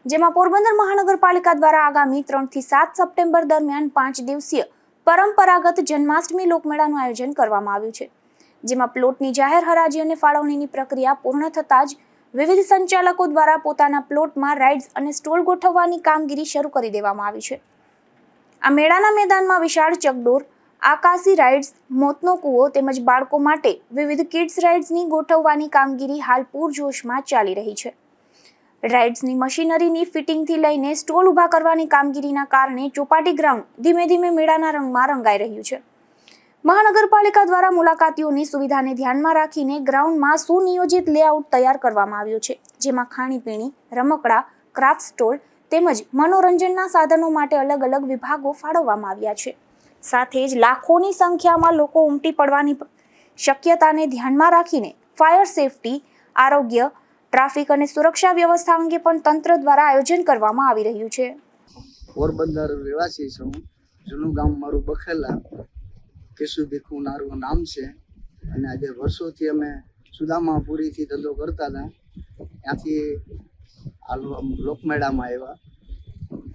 જેમાં પોરબંદર મહાનગરપાલિકા દ્વારા આગામી 3 થી 7 સપ્ટેમ્બર દરમિયાન 5 દિવસીય પરંપરાગત જન્માષ્ટમી લોકમેળાનું આયોજન કરવામાં આવ્યું છે. જેમાં પ્લોટની જાહેર હરાજી અને ફાળવણીની પ્રક્રિયા પૂર્ણ થતાં જ વિવિધ સંચાલકો દ્વારા પોતાના પ્લોટમાં રાઇડ્સ અને સ્ટોલ ગોઠવવાની કામગીરી શરૂ કરી દેવામાં આવી છે. આ મેળાના મેદાનમાં વિશાળ ચકડોળ, આકાશી રાઇડ્સ, મોતનો કૂવો તેમજ બાળકો માટે વિવિધ કિડ્સ રાઇડ્સની ગોઠવવાની કામગીરી હાલ પૂરજોશમાં ચાલી રહી છે. રાઇડ્સની મશીનરીની ફિટિંગથી લઈને સ્ટોલ ઊભા કરવાની કામગીરીના કારણે ચોપાટી ગ્રાઉન્ડ ધીમે ધીમે મેળાના રંગમાં રંગાઈ રહ્યું છે. મહાનગરપાલિકા દ્વારા મુલાકાતીઓની સુવિધાને ધ્યાનમાં રાખીને ગ્રાઉન્ડમાં સુનિયોજિત લેઆઉટ તૈયાર કરવામાં આવ્યું છે, જેમાં ખાણીપીણી, રમકડા, ક્રાફ્ટ સ્ટોલ તેમજ મનોરંજનના સાધનો માટે અલગ અલગ વિભાગો ફાળવવામાં આવ્યા છે. સાથે જ લાખોની સંખ્યામાં લોકો ઉમટી પડવાની શક્યતાને ધ્યાનમાં રાખીને ફાયર સેફટી, આરોગ્ય, ટ્રાફિક અને સુરક્ષા વ્યવસ્થા અંગે પણ તંત્ર દ્વારા આયોજન કરવામાં આવી રહ્યું છે. પોરબંદર રહેવાસી છું. જૂનું ગામ મારું બખેલા, કેશુ ભીખુ મારું નામ છે અને આજે વર્ષોથી અમે સુદામાપુરીથી ધંધો કરતા હતા. ત્યાંથી આ લોકમેળામાં આવ્યા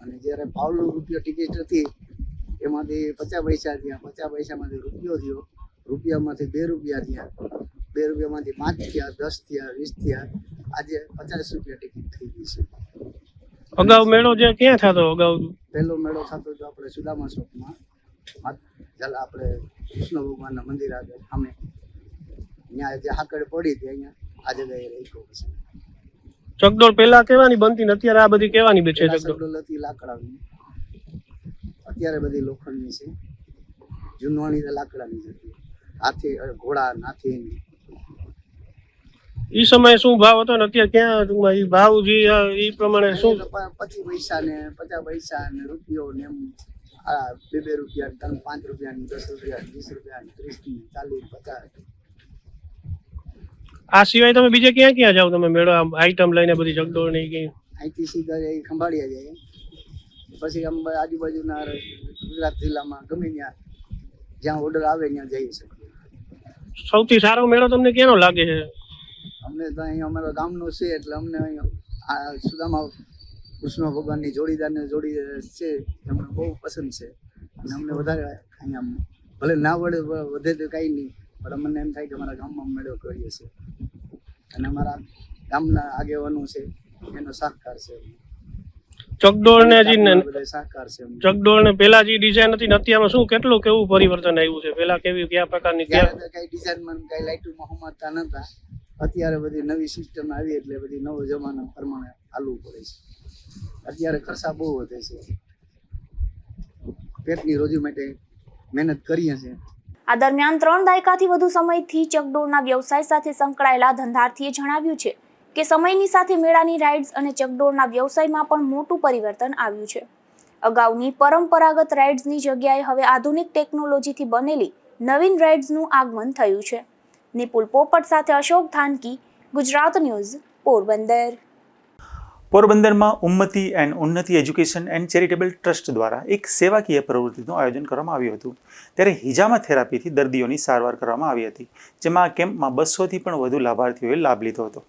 અને જ્યારે પાવલું રૂપિયો ટિકિટ હતી એમાંથી 50 પૈસા થયા, 50 પૈસામાંથી રૂપિયો થયો, રૂપિયામાંથી 2 રૂપિયા થયા, 2 રૂપિયામાંથી 5 થયા, 10 થયા, 20 થયા, આજે 50 રૂપિયા ટિકિટ થઈ ગઈ છે. અગાઉ મેળો જે ક્યાં થતો? અગાઉ પહેલો મેળો થતો હતો આપણે સુદામા ચોકમાં, આપણે કૃષ્ણ ભગવાનના મંદિર આગળ સામે. ત્યાં જે હાકડ પડી હતી અહીંયા આ જગ્યાએ રહી ગયો છે. ચકડોળ પેલા કેવાની બનતી ને અત્યારે આ બધી કેવાની બે છે? ચકડોળ હતી લાકડાની, અત્યારે બધી લોખંડની છે. જૂનવાણી તો લાકડાની જ હતી, હાથી ઘોડા નાથી. ઈ સમયે શું ભાવ હતો ને અત્યારે ક્યાં ઈ ભાવ જે ઈ પ્રમાણે શું? 25 પૈસા ને 50 પૈસા ને રૂપિયો ને એમ 2 રૂપિયા, 5 રૂપિયા, 10 રૂપિયા, 20 રૂપિયા, 30, 40, 50. આ સિવાય તમે બીજે ક્યાં ક્યાં જાવ તમે મેળો આઈટમ લઈને બધી ચકડોળ ને કઈ? અહીંથી સીધા જાય ખંભાળિયા જાય, પછી આજુબાજુના ગુજરાત જિલ્લામાં ગમે જ્યાં ઓર્ડર આવે ત્યાં જઈ શકીએ. સૌથી સારો મેળો તમને ક્યાંનો લાગે છે? અમને તો અહીંયા અમારા ગામનો છે એટલે અમને અહીંયા આ સુદામા કૃષ્ણ ભગવાનની જોડીદારની જોડી છે અમને બહુ પસંદ છે અને અમને વધારે અહીંયા ભલે ના વધે તો કાંઈ નહીં, પણ અમને એમ થાય કે અમારા ગામમાં મેળો કરીએ છીએ અને અમારા ગામના આગેવાનો છે એનો સહકાર છે. ચકડોળ ને સહકાર છે. ચકડોળ ને પેલા જે ડિઝાઇન હતી અત્યારમાં શું કેટલું કેવું પરિવર્તન આવ્યું છે? પેલા કેવી કયા પ્રકારની? કઈ ડિઝાઇનમાં કઈ લાઇટોમાં હમાતા નતા, અત્યારે બધી નવી સિસ્ટમ આવી એટલે બધી નવો જમાના પ્રમાણે ચાલવું પડે છે. અત્યારે ખર્ચા બહુ વધે છે, પેટની રોજી માટે મહેનત કરીએ છીએ. આ દરમિયાન 3 દાયકાથી વધુ સમયથી ચકડોળના વ્યવસાય સાથે સંકળાયેલા ધંધાર્થીએ જણાવ્યું છે કે સમયની સાથે મેળાની રાઇડ્સ અને ચકડોળના વ્યવસાયમાં પણ મોટું પરિવર્તન આવ્યું છે. અગાઉની પરંપરાગત રાઇડ્સની જગ્યાએ હવે આધુનિક ટેકનોલોજીથી બનેલી નવીન રાઇડ્સનું આગમન થયું છે. નિપુલ પોપટ સાથે અશોક થાનકી, ગુજરાત ન્યૂઝ, પોરબંદર. પોરબંદરમાં ઉન્નતિ એન્ડ ઉન્નતિ એજ્યુકેશન એન્ડ ચેરિટેબલ ટ્રસ્ટ દ્વારા એક સેવાકીય પ્રવૃત્તિનું આયોજન કરવામાં આવ્યું હતું. ત્યારે હિજામા થેરાપીથી દર્દીઓની સારવાર કરવામાં આવી હતી, જેમાં આ કેમ્પમાં 200થી પણ વધુ લાભાર્થીઓએ લાભ લીધો હતો.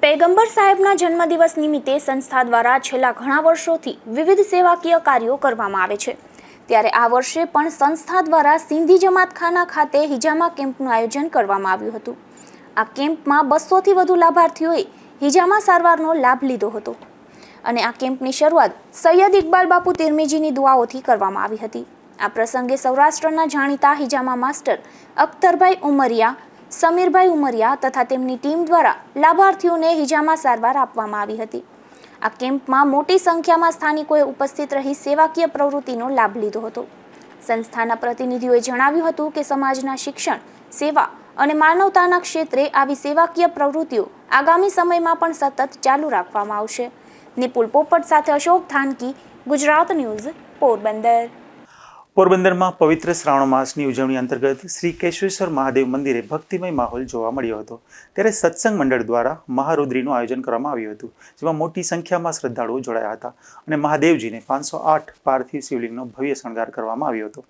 પૈગંબર સાહેબના જન્મદિવસ નિમિત્તે સંસ્થા દ્વારા છેલ્લા ઘણા વર્ષોથી વિવિધ સેવાકીય કાર્યો કરવામાં આવે છે. ત્યારે આ વર્ષે પણ સંસ્થા દ્વારા સિંધી જમાતખાના ખાતે હિજામા કેમ્પનું આયોજન કરવામાં આવ્યું હતું. આ કેમ્પમાં 200થી વધુ લાભાર્થીઓએ હિજામા સારવારનો લાભ લીધો હતો અને આ કેમ્પની શરૂઆત સૈયદ ઇકબાલ બાપુ તિરમિજીની દુઆઓથી કરવામાં આવી હતી. આ પ્રસંગે સૌરાષ્ટ્રના જાણીતા હિજામા માસ્ટર અખ્તરભાઈ ઉમરિયા, સમીરભાઈ ઉમરિયા તથા તેમની ટીમ દ્વારા લાભાર્થીઓને હિજામા સારવાર આપવામાં આવી હતી. આ કેમ્પમાં મોટી સંખ્યામાં સ્થાનિકોએ ઉપસ્થિત રહી સેવાકીય પ્રવૃત્તિનો લાભ લીધો હતો. સંસ્થાના પ્રતિનિધિઓએ જણાવ્યું હતું કે સમાજના શિક્ષણ, સેવા અને માનવતાના ક્ષેત્રે આવી સેવાકીય પ્રવૃત્તિઓ આગામી સમયમાં પણ સતત ચાલુ રાખવામાં આવશે. નિપુલ પોપટ સાથે અશોક થાનકી, ગુજરાત ન્યૂઝ, પોરબંદર. પોરબંદરમાં પવિત્ર શ્રાવણ માસની ઉજવણી અંતર્ગત શ્રી કેશવેશ્વર મહાદેવ મંદિરે ભક્તિમય માહોલ જોવા મળ્યો હતો. ત્યારે સત્સંગ મંડળ દ્વારા મહારુદ્રીનું આયોજન કરવામાં આવ્યું હતું, જેમાં મોટી સંખ્યામાં શ્રદ્ધાળુઓ જોડાયા હતા અને મહાદેવજીને 508 પાર્થિવ શિવલિંગનો ભવ્ય શણગાર કરવામાં આવ્યો હતો.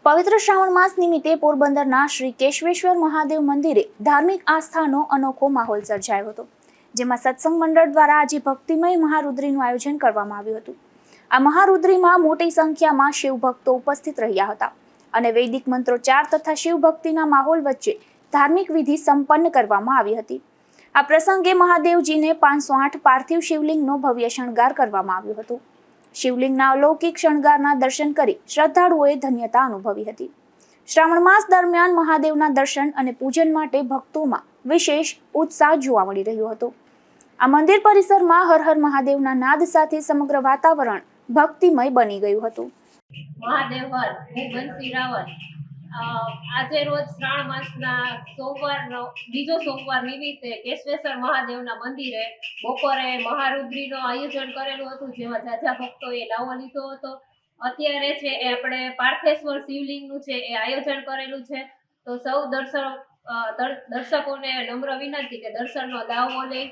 પવિત્ર શ્રાવણ માસ નિમિત્તે પોરબંદરના શ્રી કેશવેશ્વર મહાદેવ મંદિરે ધાર્મિક આસ્થાનો અનોખો માહોલ સર્જાયો હતો, જેમાં સત્સંગ મંડળ દ્વારા આજે ભક્તિમય મહારુદ્રીનું આયોજન કરવામાં આવ્યું હતું. આ મહારુદ્રીમાં મોટી સંખ્યામાં શિવભક્તો ઉપસ્થિત રહ્યા હતા અને વૈદિક મંત્રોચ્ચાર તથા શિવભક્તિના માહોલ વચ્ચે ધાર્મિક વિધિ સંપન્ન કરવામાં આવી હતી. આ પ્રસંગે મહાદેવજીને 508 પાર્થિવ શિવલિંગનો ભવ્ય શણગાર કરવામાં આવ્યો હતો. શિવલિંગના અલૌકિક શણગારના દર્શન કરી શ્રદ્ધાળુઓએ ધન્યતા અનુભવી હતી. શ્રાવણ માસ દરમિયાન મહાદેવના દર્શન અને પૂજન માટે ભક્તોમાં વિશેષ ઉત્સાહ જોવા મળી રહ્યો હતો. આ મંદિર પરિસરમાં હર હર મહાદેવના નાદ સાથે સમગ્ર વાતાવરણ ભક્તિમય બની ગયું હતું. મહાદેવ હર, હું બંસી રાવલ. આજે રોજ શ્રાવણ માસના સોમવારનો બીજો સોમવાર નિમિત્તે કેશવેશ્વર મહાદેવના મંદિરે બપોરે મહારુદ્રીનું આયોજન કરેલું હતું, જેમાં જાજા ભક્તોએ લાવો લીધો હતો. અત્યારે છે એ આપણે પાર્થેશ્વર શિવલિંગનું છે એ આયોજન કરેલું છે. તો સૌ દર્શકોને નમ્ર વિનંતી કે દર્શનનો દાવો લે.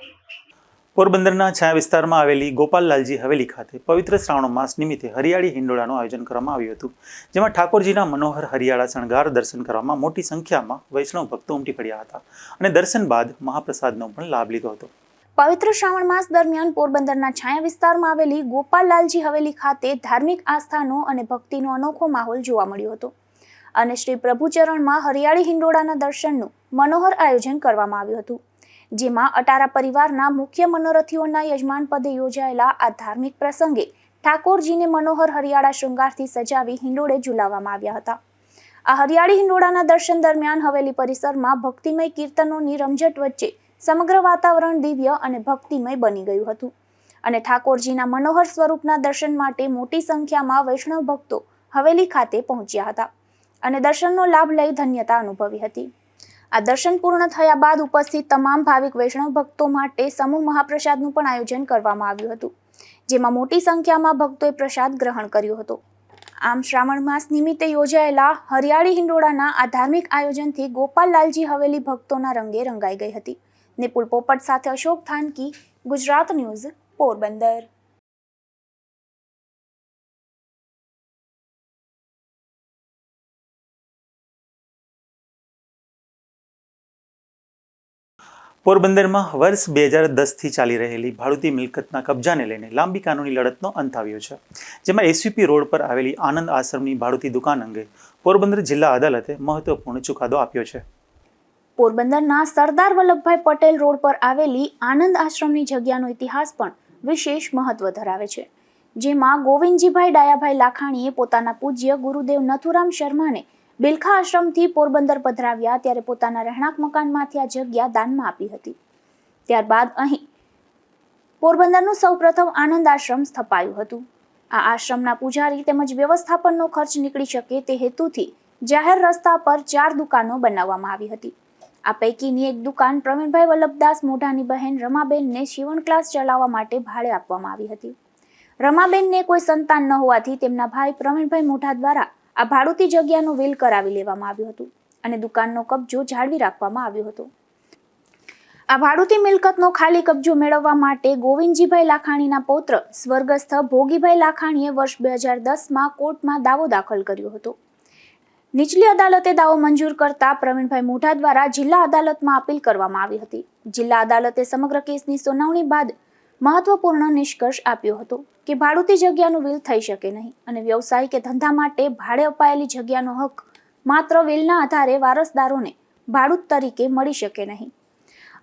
પોરબંદરના છાયા વિસ્તારમાં આવેલી ગોપાલલાલજી હવેલી ખાતે પવિત્ર શ્રાવણ માસ નિમિત્તે હરિયાળી હિંડોળાનું આયોજન કરવામાં આવ્યું હતું, જેમાં ઠાકોરજીના મનોહર હરિયાળા શણગાર દર્શન કરવામાં મોટી સંખ્યામાં વૈષ્ણવ ભક્તો ઉમટી પડ્યા હતા અને દર્શન બાદ મહાપ્રસાદનો પણ લાભ લીધો હતો. પવિત્ર શ્રાવણ માસ દરમિયાન પોરબંદરના છાયા વિસ્તારમાં આવેલી ગોપાલલાલજી હવેલી ખાતે ધાર્મિક આસ્થાનો અને ભક્તિનો અનોખો માહોલ જોવા મળ્યો હતો અને શ્રી પ્રભુચરણમાં હરિયાળી હિંડોળાના દર્શનનું મનોહર આયોજન કરવામાં આવ્યું હતું, જેમાં અટારા પરિવારના મુખ્ય મનોરથીઓના યજમાન પદે યોજાયેલા આ ધાર્મિક પ્રસંગે ઠાકોરજીને મનોહર હરિયાળા શૃંગારથી સજાવી હિંડોળે ઝુલાવવામાં આવ્યા હતા. આ હરિયાળી હિંડોળાના દર્શન દરમિયાન હવેલી પરિસરમાં ભક્તિમય કીર્તનોની રમઝટ વચ્ચે સમગ્ર વાતાવરણ દિવ્ય અને ભક્તિમય બની ગયું હતું અને ઠાકોરજીના મનોહર સ્વરૂપના દર્શન માટે મોટી સંખ્યામાં વૈષ્ણવ ભક્તો હવેલી ખાતે પહોંચ્યા હતા અને દર્શનનો લાભ લઈ ધન્યતા અનુભવી હતી. આ દર્શન પૂર્ણ થયા બાદ ઉપસ્થિત તમામ ભાવિક વૈષ્ણવ ભક્તો માટે સમૂહ મહાપ્રસાદનું પણ આયોજન કરવામાં આવ્યું હતું, જેમાં મોટી સંખ્યામાં ભક્તોએ પ્રસાદ ગ્રહણ કર્યો હતો. આમ શ્રાવણ માસ નિમિત્તે યોજાયેલા હરિયાળી હિંડોળાના આ ધાર્મિક આયોજનથી ગોપાલલાલજી હવેલી ભક્તોના રંગે રંગાઈ ગઈ હતી. નિપુલ પોપટ સાથે અશોક થાનકી, ગુજરાત ન્યૂઝ, પોરબંદર. પોરબંદરમાં વર્ષ 2010થી ચાલી રહેલી ભાડુતી મિલકતના કબજાને લઈને લાંબી કાનૂની લડતનો અંત આવ્યો છે, જેમાં એસવીપી રોડ પર આવેલી આનંદ આશ્રમની ભાડુતી દુકાન અંગે પોરબંદર જિલ્લા અદાલતે મહત્વપૂર્ણ ચુકાદો આપ્યો છે. પોરબંદરના સરદાર વલ્લભભાઈ પટેલ રોડ પર આવેલી આનંદ આશ્રમની જગ્યાનો ઇતિહાસ પણ વિશેષ મહત્વ ધરાવે છે, જેમાં ગોવિંદજીભાઈ ડાયાભાઈ લાખાણીએ પોતાના પૂજ્ય ગુરુદેવ નથુરામ શર્માને બિલખા આશ્રમથી પોરબંદર પધરાવ્યા ત્યારે પોતાના રહેણાંક મકાનમાંથી આ જગ્યા દાનમાં આપી હતી. ત્યારબાદ અહીં પોરબંદરનું સૌપ્રથમ આનંદ આશ્રમ સ્થપાયું હતું. આ આશ્રમના પૂજારી તેમજ વ્યવસ્થાપનનો ખર્ચ નીકળી શકે તે હેતુથી જાહેર રસ્તા પર 4 દુકાનો બનાવવામાં આવી હતી. આ પૈકીની એક દુકાન પ્રવીણભાઈ વલ્લભદાસ મોઢાની બહેન રમાબેનને સીવણ ક્લાસ ચલાવવા માટે ભાડે આપવામાં આવી હતી. રમાબેનને કોઈ સંતાન ન હોવાથી તેમના ભાઈ પ્રવીણભાઈ મોઢા દ્વારા આ ભાડુતી જગ્યાનું વીલ કરાવી લેવામાં આવ્યું હતું અને દુકાનનો કબજો જાળવી રાખવામાં આવ્યો હતો. આ ભાડુતી મિલકતનો ખાલી કબજો મેળવવા માટે ગોવિંદજીભાઈ લાખાણીના પૌત્ર સ્વર્ગસ્થ ભોગીભાઈ લાખાણીએ વર્ષ 2010માં કોર્ટમાં દાવો દાખલ કર્યો હતો. નીચલી અદાલતે દાવો મંજૂર કરતા પ્રવીણભાઈ મોઢા દ્વારા જિલ્લા અદાલતમાં અપીલ કરવામાં આવી હતી. જિલ્લા અદાલતે સમગ્ર કેસની સુનાવણી બાદ મહત્વપૂર્ણ નિષ્કર્ષ આપ્યો હતો કે ભાડુતી જગ્યાનું વીલ થઈ શકે નહીં અને વ્યવસાય કે ધંધા માટે ભાડે અપાયેલી જગ્યાનો હક માત્ર વીલના આધારે વારસદારોને ભાડુત તરીકે મળી શકે નહીં.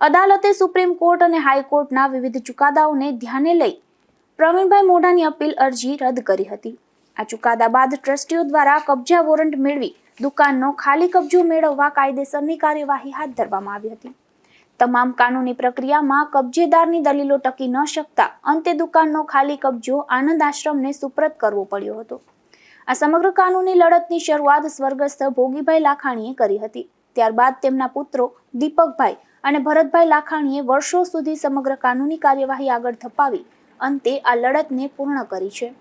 અદાલતે સુપ્રીમ કોર્ટ અને હાઈકોર્ટના વિવિધ ચુકાદાઓને ધ્યાને લઈ પ્રવીણભાઈ મોઢાની અપીલ અરજી રદ કરી હતી. આ ચુકાદા બાદ ટ્રસ્ટીઓ દ્વારા કબજા વોરંટ મેળવી દુકાનનો ખાલી કબજો મેળવવા કાયદેસરની કાર્યવાહી હાથ ધરવામાં આવી હતી. તમામ કાનૂની પ્રક્રિયામાં કબજેદારની દલીલો ટકી ન શકતા અંતે દુકાનનો ખાલી કબજો આનંદ આશ્રમને સુપ્રત કરવો પડ્યો હતો. આ સમગ્ર કાનૂની લડતની શરૂઆત સ્વર્ગસ્થ ભોગીભાઈ લાખાણીએ કરી હતી. ત્યારબાદ તેમના પુત્રો દીપકભાઈ અને ભરતભાઈ લાખાણીએ વર્ષો સુધી સમગ્ર કાનૂની કાર્યવાહી આગળ ધપાવી અંતે આ લડતને પૂર્ણ કરી છે.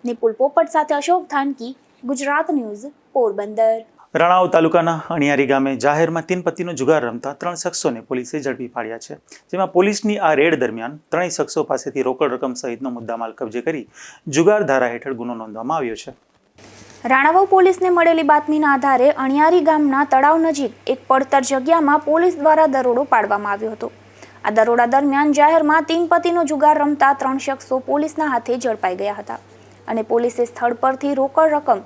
નિપુલ પોપટ સાથે અશોક થાનકી, ગુજરાત ન્યૂઝ, પોરબંદર. રાણાવ તાલુકાના અણિયારી ગામે જાહેરમાં 3 પત્નીનો જુગાર રમતા 3 શખ્સોને પોલીસે ઝડપી પાડ્યા છે. જેમાં પોલીસની આ રેડ દરમિયાન 3 શખ્સો પાસેથી રોકડ રકમ સહિતનો મુદ્દામાલ કબજે કરી જુગાર ધારા હેઠળ ગુનો નોંધવામાં આવ્યો છે. રાણાવાવ પોલીસને મળેલી બાતમીના આધારે અણિયારી ગામના તળાવ નજીક એક પડતર જગ્યામાં પોલીસ દ્વારા દરોડો પાડવામાં આવ્યો હતો. આ દરોડા દરમિયાન જાહેરમાં 3 પત્નીનો જુગાર રમતા 3 શખ્સો પોલીસના હાથે ઝડપાઈ ગયા હતા અને પોલીસે સ્થળ પરથી રોકડ રકમ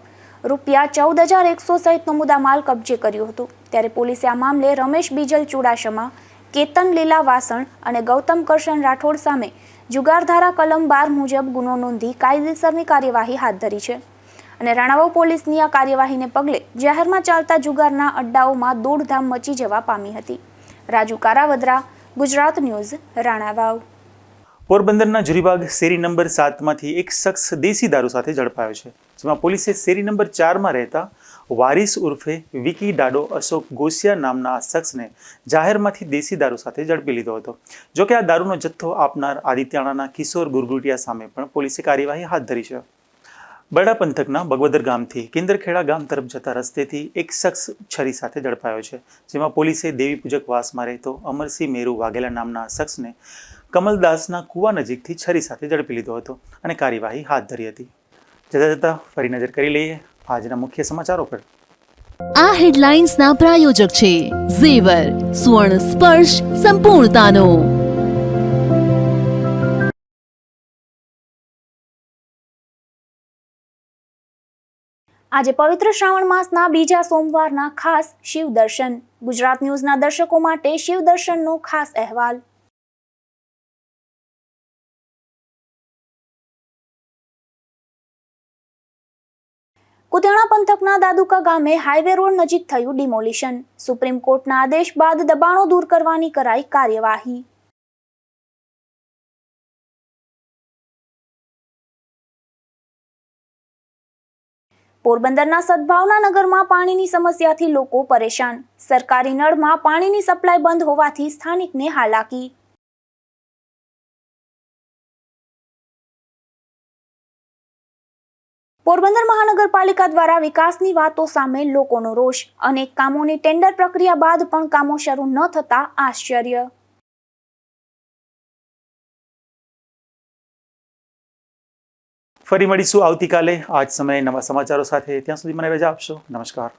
રૂપિયા 14,100 સહિતનો મુદ્દામાલ કબજે કર્યો હતો. ત્યારે પોલીસે આ મામલે રમેશ બીજલ ચુડાસમા, કેતન લીલા વાસણ અને ગૌતમ કરશન રાઠોડ સામે જુગારધારા કલમ 12 મુજબ ગુનો નોંધી કાયદેસરની કાર્યવાહી હાથ ધરી છે અને રાણાવાવ પોલીસની આ કાર્યવાહીને પગલે જાહેરમાં ચાલતા જુગારના અડ્ડાઓમાં દોડધામ મચી જવા પામી હતી. રાજુ કારાવદરા, ગુજરાત ન્યૂઝ, રાણાવાવ. પોરબંદરના જુરીબાગ શેરી નંબર 7માંથી એક શખ્સ દેશી દારૂ સાથે ઝડપાયો છે. જેમાં પોલીસે શેરી નંબર 4માં રહેતા વારિસ ઉર્ફે વિકી ડાડો અશોક ગોસિયા નામના આ શખ્સને જાહેરમાંથી દેશી દારૂ સાથે ઝડપી લીધો હતો. જોકે આ દારૂનો જથ્થો આપનાર આદિત્યાણાના કિશોર ગુરગુટિયા સામે પણ પોલીસે કાર્યવાહી હાથ ધરી છે. બરડા પંથકના બગવદર ગામથી કિંદરખેડા ગામ તરફ જતા રસ્તેથી એક શખ્સ છરી સાથે ઝડપાયો છે. જેમાં પોલીસે દેવી પૂજક વાસમાં રહેતો અમરસિંહ મેરુ વાઘેલા નામના શખ્સને કમલદાસના કુવા નજીકથી છરી સાથે ઝડપી લીધો હતો અને કાર્યવાહી હાથ ધરી હતી. જતા ફરી નજર કરી લઈએ આજના મુખ્ય સમાચારો પર. આ હેડલાઇન્સના પ્રાયોજક છે ઝેવર, સુવર્ણ સ્પર્શ સંપૂર્ણતાનો. આજે પવિત્ર શ્રાવણ માસના બીજા સોમવારના ખાસ શિવ દર્શન. ગુજરાત ન્યૂઝના દર્શકો માટે શિવ દર્શનનો ખાસ અહેવાલ. કુતિયાણા પંથકના દાદુકા ગામે હાઈવે રોડ નજીક થયું ડિમોલિશન. સુપ્રીમ કોર્ટના આદેશ બાદ દબાણો દૂર કરવાની કરાઈ કાર્યવાહી. પોરબંદરના સદભાવના નગરમાં પાણીની સમસ્યાથી લોકો પરેશાન. સરકારી નળમાં પાણીની સપ્લાય બંધ હોવાથી સ્થાનિકને હાલાકી. પોરબંદર મહાનગરપાલિકા દ્વારા વિકાસની વાતો સામે લોકોનો રોષ. અનેક કામોની ટેન્ડર પ્રક્રિયા બાદ પણ કામો શરૂ ન થતા આશ્ચર્ય. ફરી મળીશું આવતીકાલે આ જ સમયે નવા સમાચારો સાથે. ત્યાં સુધી મને રજા આપશો. નમસ્કાર.